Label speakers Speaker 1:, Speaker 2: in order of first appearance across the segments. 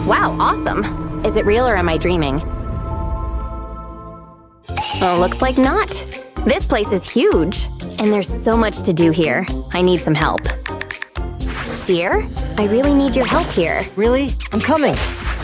Speaker 1: Wow, awesome. Is it real or am I dreaming? Well, looks like not. This place is huge. And there's so much to do here. I need some help. Dear, I really need your help here.
Speaker 2: Really? I'm coming.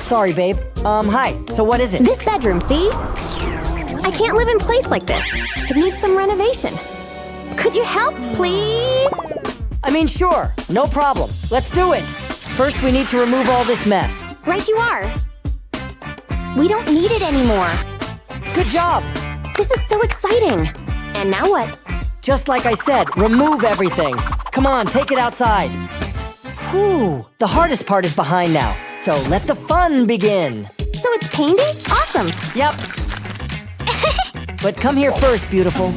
Speaker 2: Sorry, babe. Hi. So what is it?
Speaker 1: This bedroom, see? I can't live in a place like this. It needs some renovation. Could you help, please?
Speaker 2: I mean, sure. No problem. Let's do it. First, we need to remove all this mess.
Speaker 1: Right you are. We don't need it anymore.
Speaker 2: Good job.
Speaker 1: This is so exciting. And now what?
Speaker 2: Just like I said, remove everything. Come on, take it outside. Whew. The hardest part is behind now. So let the fun begin.
Speaker 1: So it's painting? Awesome.
Speaker 2: Yep. But come here first, beautiful.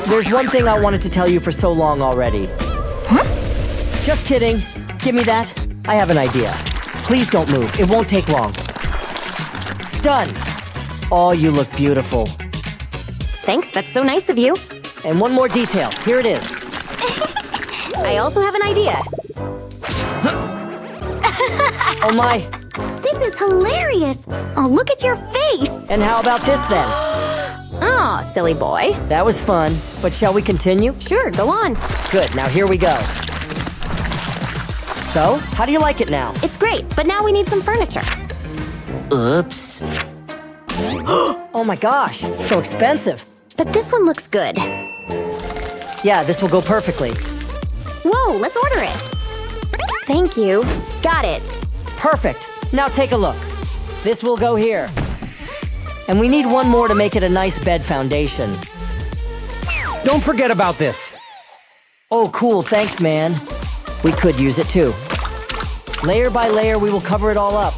Speaker 2: There's one thing I wanted to tell you for so long already.
Speaker 1: Huh?
Speaker 2: Just kidding. Give me that. I have an idea. Please don't move. It won't take long. Done. Oh, you look beautiful.
Speaker 1: Thanks, that's so nice of you.
Speaker 2: And one more detail. Here it is.
Speaker 1: I also have an idea.
Speaker 2: Oh my.
Speaker 1: This is hilarious. Oh, look at your face.
Speaker 2: And how about this then?
Speaker 1: Oh, silly boy.
Speaker 2: That was fun. But shall we continue?
Speaker 1: Sure, go on.
Speaker 2: Good, now here we go. So, how do you like it now?
Speaker 1: It's great, but now we need some furniture.
Speaker 2: Oops. Oh my gosh, so expensive.
Speaker 1: But this one looks good.
Speaker 2: Yeah, this will go perfectly.
Speaker 1: Whoa, let's order it. Thank you. Got it.
Speaker 2: Perfect. Now take a look. This will go here. And we need one more to make it a nice bed foundation.
Speaker 3: Don't forget about this.
Speaker 2: Oh, cool. Thanks, man. We could use it too. Layer by layer, we will cover it all up.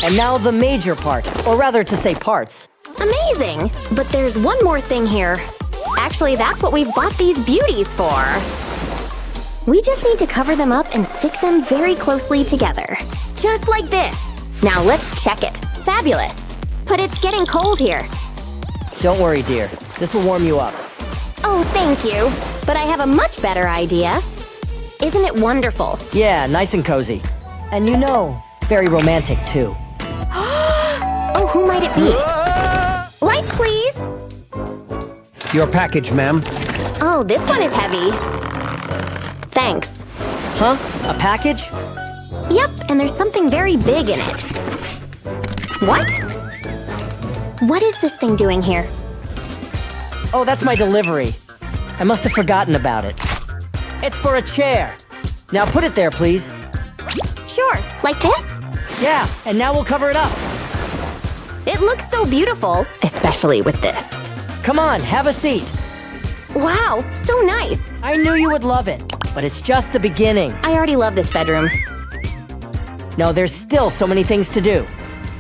Speaker 2: And now the major part, or rather to say parts.
Speaker 1: Amazing! But there's one more thing here. Actually, that's what we've bought these beauties for. We just need to cover them up and stick them very closely together. Just like this. Now let's check it. Fabulous. But it's getting cold here.
Speaker 2: Don't worry, dear. This will warm you up.
Speaker 1: Oh, thank you. But I have a much better idea. Isn't it wonderful?
Speaker 2: Yeah, nice and cozy. And you know, very romantic too.
Speaker 1: Oh, who might it be? Lights, please!
Speaker 3: Your package, ma'am.
Speaker 1: Oh, this one is heavy. Thanks.
Speaker 2: Huh? A package?
Speaker 1: Yep, and there's something very big in it. What? What is this thing doing here?
Speaker 2: Oh, that's my delivery. I must have forgotten about it. It's for a chair. Now put it there, please.
Speaker 1: Sure, like this?
Speaker 2: Yeah, and now we'll cover it up.
Speaker 1: It looks so beautiful, especially with this.
Speaker 2: Come on, have a seat.
Speaker 1: Wow, so nice.
Speaker 2: I knew you would love it, but it's just the beginning.
Speaker 1: I already love this bedroom.
Speaker 2: No, there's still so many things to do.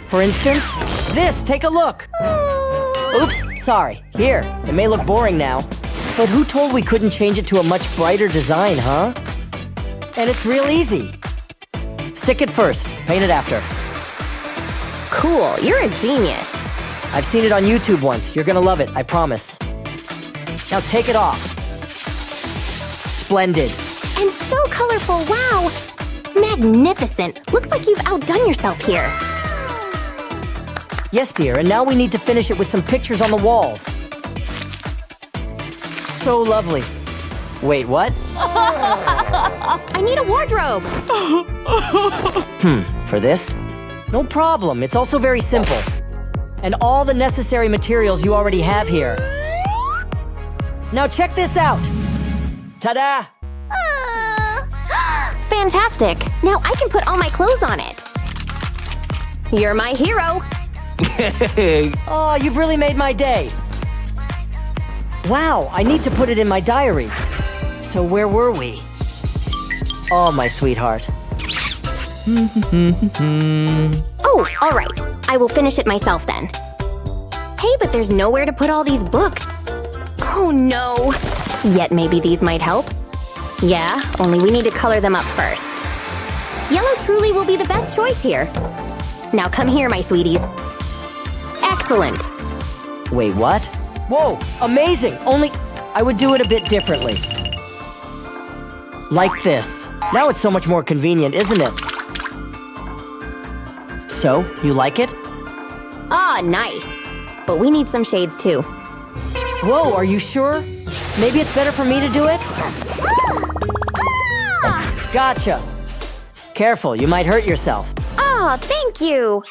Speaker 2: For instance, this, take a look. Oops, sorry. Here, it may look boring now, but who told we couldn't change it to a much brighter design, huh? And it's real easy. Stick it first, paint it after.
Speaker 1: Cool, you're a genius.
Speaker 2: I've seen it on YouTube once. You're gonna love it, I promise. Now take it off. Splendid.
Speaker 1: And so colorful, wow. Magnificent. Looks like you've outdone yourself here.
Speaker 2: Yes, dear, and now we need to finish it with some pictures on the walls. So lovely. Wait, what?
Speaker 1: I need a wardrobe.
Speaker 2: For this? No problem, it's also very simple. And all the necessary materials you already have here. Now check this out! Ta-da!
Speaker 1: Fantastic. Now I can put all my clothes on it. You're my hero.
Speaker 2: Oh, you've really made my day. Wow, I need to put it in my diary. So where were we? Oh, my sweetheart.
Speaker 1: Oh, all right. I will finish it myself then. Hey, but there's nowhere to put all these books. Oh no. Yet maybe these might help. Yeah, only we need to color them up first. Yellow truly will be the best choice here. Now come here, my sweeties. Excellent.
Speaker 2: Wait, what? Whoa, amazing! Only I would do it a bit differently. Like this. Now it's so much more convenient, isn't it? So, you like it?
Speaker 1: Ah, nice. But we need some shades too.
Speaker 2: Whoa, are you sure? Maybe it's better for me to do it? Gotcha. Careful, you might hurt yourself.
Speaker 1: Ah, thank you.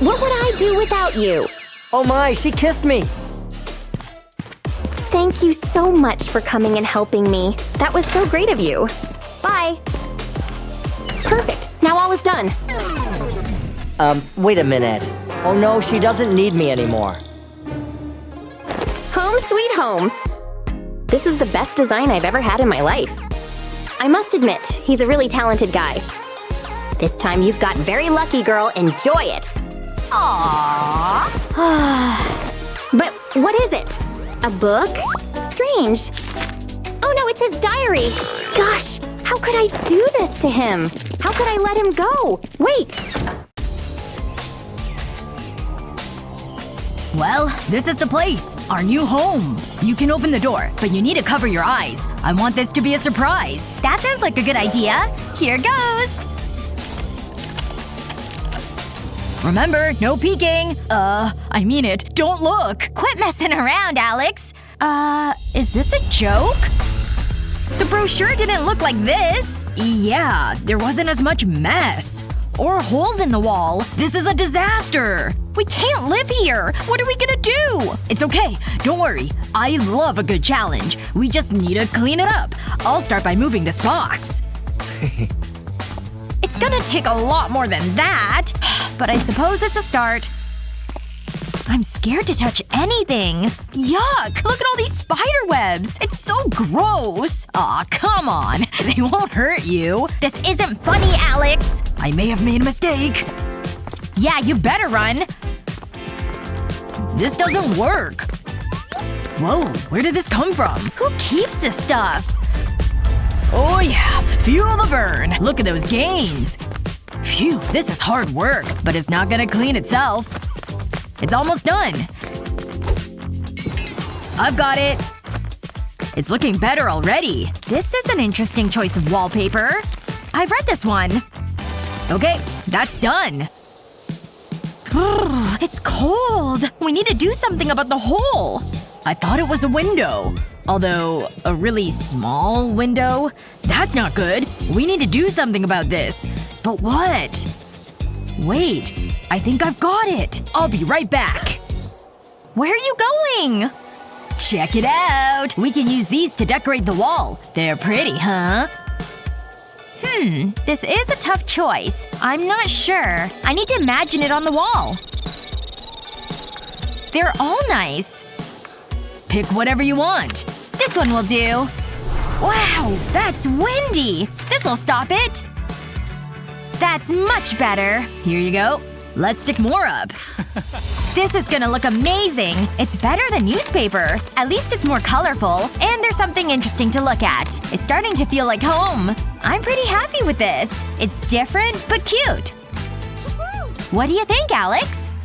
Speaker 1: What would I do without you?
Speaker 2: Oh my, she kissed me.
Speaker 1: Thank you so much for coming and helping me. That was so great of you. Bye. Perfect. Now all is done.
Speaker 2: Wait a minute. Oh no, she doesn't need me anymore.
Speaker 1: Home sweet home. This is the best design I've ever had in my life. I must admit, he's a really talented guy. This time you've got very lucky, girl. Enjoy it. Aww. But what is it? A book? Strange. Oh no, it's his diary. Gosh, how could I do this to him? How could I let him go? Wait.
Speaker 4: Well, this is the place. Our new home. You can open the door, but you need to cover your eyes. I want this to be a surprise.
Speaker 5: That sounds like a good idea. Here goes!
Speaker 4: Remember, no peeking. I mean it. Don't look.
Speaker 5: Quit messing around, Alex!
Speaker 4: Is this a joke? The brochure didn't look like this. Yeah, there wasn't as much mess. Or holes in the wall. This is a disaster. We can't live here. What are we gonna do? It's okay. Don't worry. I love a good challenge. We just need to clean it up. I'll start by moving this box. It's gonna take a lot more than that. But I suppose it's a start. I'm scared to touch anything. Yuck! Look at all these spider webs! It's so gross! Aw, come on. They won't hurt you.
Speaker 5: This isn't funny, Alex!
Speaker 4: I may have made a mistake. Yeah, you better run. This doesn't work. Whoa, where did this come from? Who keeps this stuff? Oh yeah, feel the burn. Look at those gains. Phew, this is hard work, but it's not gonna clean itself. It's almost done. I've got it. It's looking better already. This is an interesting choice of wallpaper. I've read this one. Okay, that's done. It's cold. We need to do something about the hole. I thought it was a window. Although, a really small window? That's not good. We need to do something about this. But what? Wait. I think I've got it. I'll be right back. Where are you going? Check it out. We can use these to decorate the wall. They're pretty, huh?
Speaker 5: This is a tough choice. I'm not sure. I need to imagine it on the wall. They're all nice.
Speaker 4: Pick whatever you want.
Speaker 5: This one will do. Wow, that's windy! This'll stop it. That's much better.
Speaker 4: Here you go. Let's stick more up.
Speaker 5: This is gonna look amazing. It's better than newspaper. At least it's more colorful. And there's something interesting to look at. It's starting to feel like home. I'm pretty happy with this. It's different, but cute. What do you think, Alex?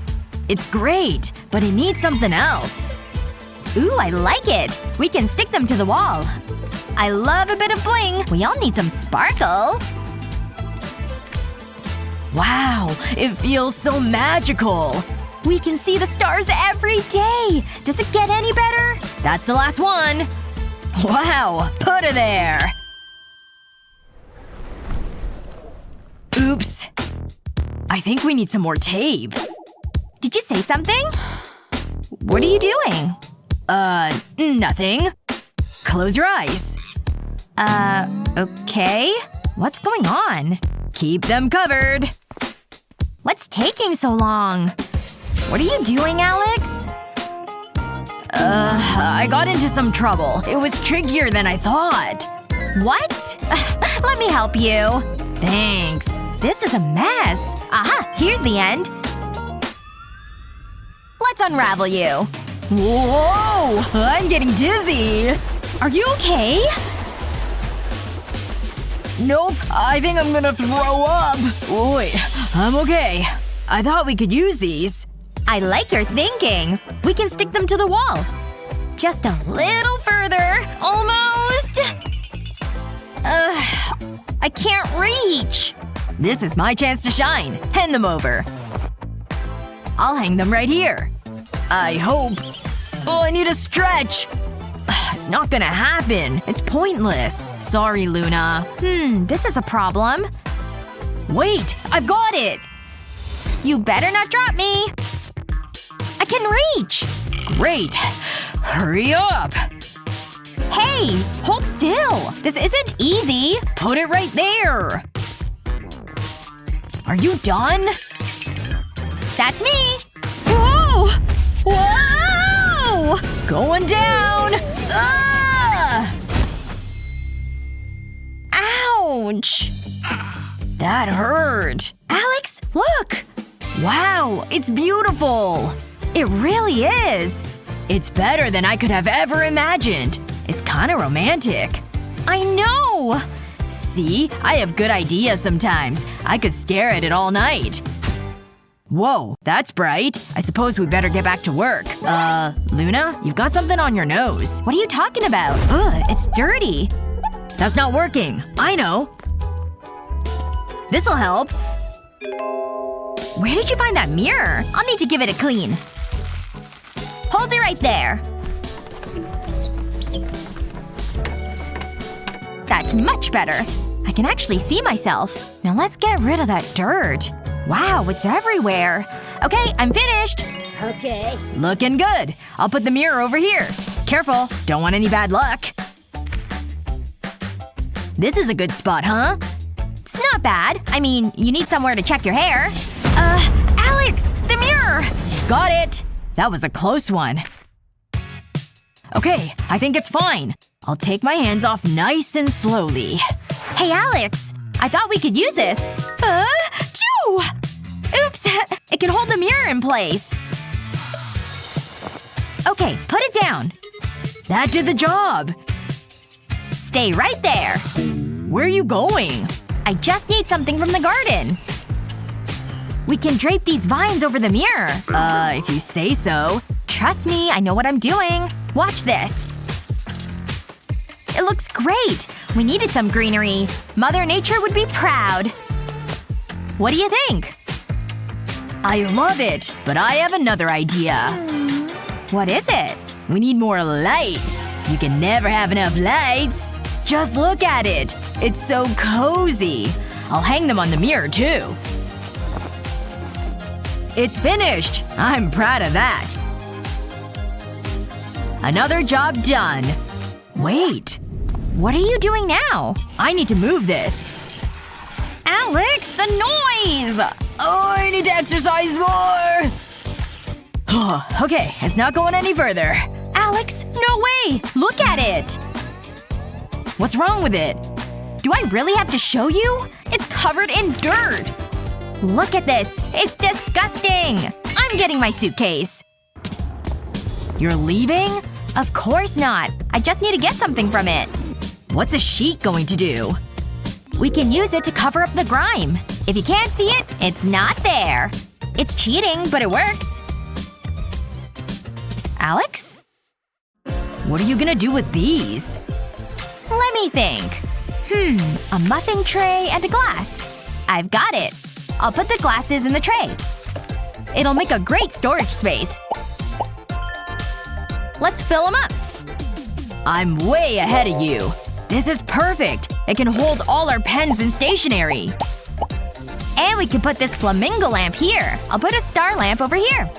Speaker 4: It's great, but it needs something else.
Speaker 5: Ooh, I like it. We can stick them to the wall. I love a bit of bling. We all need some sparkle.
Speaker 4: Wow, it feels so magical.
Speaker 5: We can see the stars every day! Does it get any better?
Speaker 4: That's the last one. Wow, put her there. Oops. I think we need some more tape.
Speaker 5: Did you say something? What are you doing?
Speaker 4: Nothing. Close your eyes.
Speaker 5: Okay. What's going on?
Speaker 4: Keep them covered.
Speaker 5: What's taking so long? What are you doing, Alex?
Speaker 4: I got into some trouble. It was trickier than I thought.
Speaker 5: What? Let me help you.
Speaker 4: Thanks.
Speaker 5: This is a mess. Aha, here's the end. Let's unravel you.
Speaker 4: Whoa! I'm getting dizzy.
Speaker 5: Are you okay?
Speaker 4: Nope. I think I'm gonna throw up. Wait. I'm okay. I thought we could use these.
Speaker 5: I like your thinking. We can stick them to the wall. Just a little further. Almost. I can't reach.
Speaker 4: This is my chance to shine. Hand them over. I'll hang them right here. I hope. Oh, I need a stretch! It's not gonna happen. It's pointless. Sorry, Luna.
Speaker 5: This is a problem.
Speaker 4: Wait! I've got it!
Speaker 5: You better not drop me. I can reach!
Speaker 4: Great. Hurry up!
Speaker 5: Hey! Hold still! This isn't easy!
Speaker 4: Put it right there! Are you done?
Speaker 5: That's me! Whoa! Whoa!
Speaker 4: Going down! Ah!
Speaker 5: Ouch!
Speaker 4: That hurt.
Speaker 5: Alex, look!
Speaker 4: Wow, it's beautiful!
Speaker 5: It really is!
Speaker 4: It's better than I could have ever imagined. It's kinda romantic.
Speaker 5: I know!
Speaker 4: See? I have good ideas sometimes. I could stare at it all night. Whoa, that's bright. I suppose we better get back to work. Luna? You've got something on your nose.
Speaker 5: What are you talking about? Ugh, it's dirty.
Speaker 4: That's not working. I know. This'll help.
Speaker 5: Where did you find that mirror? I'll need to give it a clean. Hold it right there. That's much better. I can actually see myself. Now let's get rid of that dirt. Wow, it's everywhere. Okay, I'm finished.
Speaker 2: Okay.
Speaker 4: Looking good. I'll put the mirror over here. Careful. Don't want any bad luck. This is a good spot, huh?
Speaker 5: It's not bad. I mean, you need somewhere to check your hair. Alex! The mirror!
Speaker 4: Got it! That was a close one. Okay, I think it's fine. I'll take my hands off nice and slowly.
Speaker 5: Hey, Alex! I thought we could use this. Choo! Oops! It can hold the mirror in place. Okay, put it down.
Speaker 4: That did the job.
Speaker 5: Stay right there.
Speaker 4: Where are you going?
Speaker 5: I just need something from the garden. We can drape these vines over the mirror.
Speaker 4: If you say so.
Speaker 5: Trust me, I know what I'm doing. Watch this. It looks great. We needed some greenery. Mother Nature would be proud. What do you think?
Speaker 4: I love it! But I have another idea.
Speaker 5: What is it?
Speaker 4: We need more lights. You can never have enough lights. Just look at it. It's so cozy. I'll hang them on the mirror, too. It's finished! I'm proud of that. Another job done. Wait.
Speaker 5: What are you doing now?
Speaker 4: I need to move this.
Speaker 5: Alex, the noise!
Speaker 4: Oh, I need to exercise more! Okay, it's not going any further.
Speaker 5: Alex, no way! Look at it!
Speaker 4: What's wrong with it?
Speaker 5: Do I really have to show you? It's covered in dirt! Look at this! It's disgusting! I'm getting my suitcase.
Speaker 4: You're leaving?
Speaker 5: Of course not. I just need to get something from it.
Speaker 4: What's a sheet going to do?
Speaker 5: We can use it to cover up the grime. If you can't see it, it's not there. It's cheating, but it works. Alex?
Speaker 4: What are you gonna do with these?
Speaker 5: Let me think. A muffin tray and a glass. I've got it. I'll put the glasses in the tray. It'll make a great storage space. Let's fill them up.
Speaker 4: I'm way ahead of you. This is perfect. It can hold all our pens and stationery.
Speaker 5: And we can put this flamingo lamp here. I'll put a star lamp over here.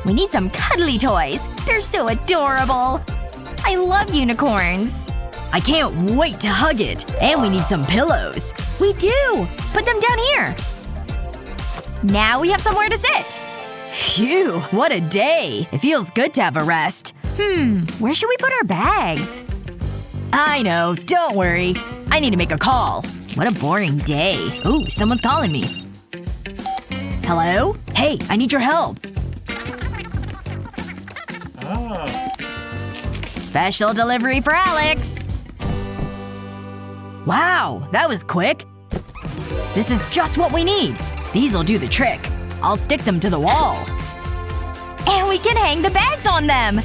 Speaker 5: We need some cuddly toys. They're so adorable. I love unicorns.
Speaker 4: I can't wait to hug it. And we need some pillows.
Speaker 5: We do! Put them down here. Now we have somewhere to sit.
Speaker 4: Phew, what a day. It feels good to have a rest.
Speaker 5: Where should we put our bags?
Speaker 4: I know, don't worry. I need to make a call. What a boring day. Ooh, someone's calling me. Hello? Hey, I need your help. Special delivery for Alex. Wow, that was quick. This is just what we need. These'll do the trick. I'll stick them to the wall.
Speaker 5: And we can hang the bags on them!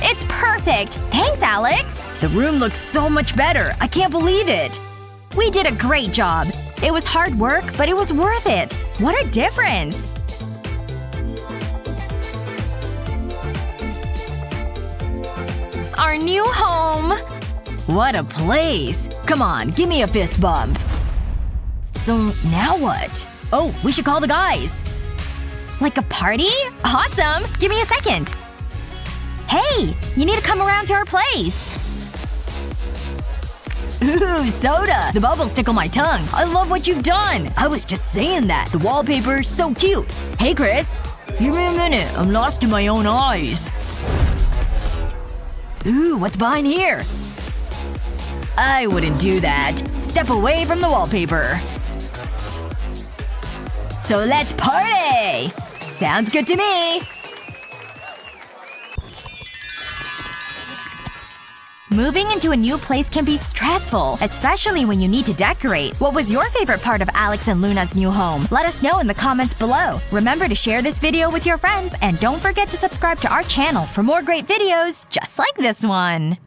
Speaker 5: It's perfect! Thanks, Alex!
Speaker 4: The room looks so much better. I can't believe it.
Speaker 5: We did a great job. It was hard work, but it was worth it. What a difference! Our new home!
Speaker 4: What a place! Come on, give me a fist bump. So, now what? Oh, we should call the guys.
Speaker 5: Like a party? Awesome! Give me a second. Hey! You need to come around to our place!
Speaker 4: Ooh, soda! The bubbles tickle my tongue. I love what you've done! I was just saying that. The wallpaper's so cute. Hey, Chris. Give me a minute. I'm lost in my own eyes. Ooh, what's behind here? I wouldn't do that. Step away from the wallpaper. So let's party! Sounds good to me!
Speaker 5: Moving into a new place can be stressful, especially when you need to decorate. What was your favorite part of Alex and Luna's new home? Let us know in the comments below. Remember to share this video with your friends, and don't forget to subscribe to our channel for more great videos just like this one.